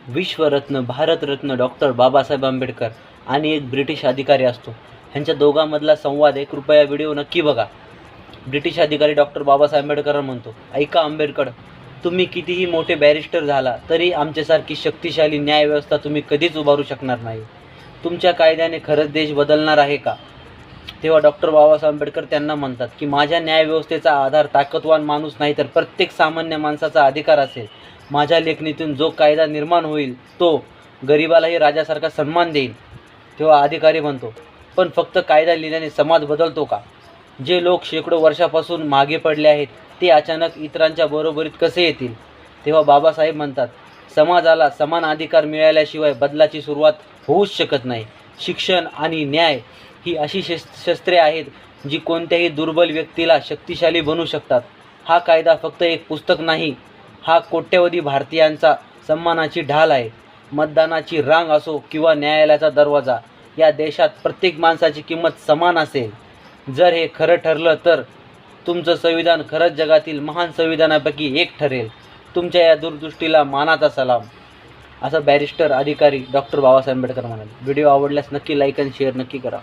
विश्वरत्न, Bharat Ratna doctor Babasaheb Ambedkar आणि एक British अधिकारी असतो. ह्यांच्या दोघांमधला संवाद आहे. कृपया व्हिडिओ नक्की बघा. ब्रिटिश अधिकारी डॉक्टर बाबासाहेब आंबेडकर म्हणतो, ऐका आंबेडकर, तुम्ही कितीही मोठे बॅरिस्टर झाला तरी आमच्यासारखी शक्तिशाली न्यायव्यवस्था तुम्ही कधीच उभारू शकणार नाही. तुमच्या कायद्याने खरंच देश बदलणार आहे का? तेव्हा डॉक्टर बाबासाहेब आंबेडकर त्यांना म्हणतात की माझ्या न्यायव्यवस्थेचा आधार ताकदवान माणूस नाही तर प्रत्येक सामान्य माणसाचा अधिकार असेल. माझ्या लेखणीतून जो कायदा निर्माण होईल तो गरिबालाही राजासारखा सन्मान देईल. तेव्हा अधिकारी म्हणतो, पण फक्त कायदा लिहिल्याने समाज बदलतो का? जे लोक शेकडो वर्षापासून मागे पडले आहेत ते अचानक इतरांच्या बरोबरीत कसे येतील? तेव्हा बाबासाहेब म्हणतात, समाजाला समान अधिकार मिळाल्याशिवाय बदलाची सुरुवात होऊच शकत नाही. शिक्षण आणि न्याय ही अशी शस्त्रे आहेत जी कोणत्याही दुर्बल व्यक्तीला शक्तिशाली बनवू शकतात. हा कायदा फक्त एक पुस्तक नाही, हा कोट्यवधी भारतीयांचा सन्मानाची ढाल आहे. मतदानाची रांग असो किंवा न्यायालयाचा दरवाजा, या देशात प्रत्येक माणसाची किंमत समान असेल. जर हे खरं ठरलं तर तुमचं संविधान खरंच जगातील महान संविधानापैकी एक ठरेल. तुमच्या या दूरदृष्टीला मानाचा सलाम, असं बॅरिस्टर अधिकारी डॉक्टर बाबासाहेब आंबेडकर म्हणाले. व्हिडिओ आवडल्यास नक्की लाईक आणि शेअर नक्की करा.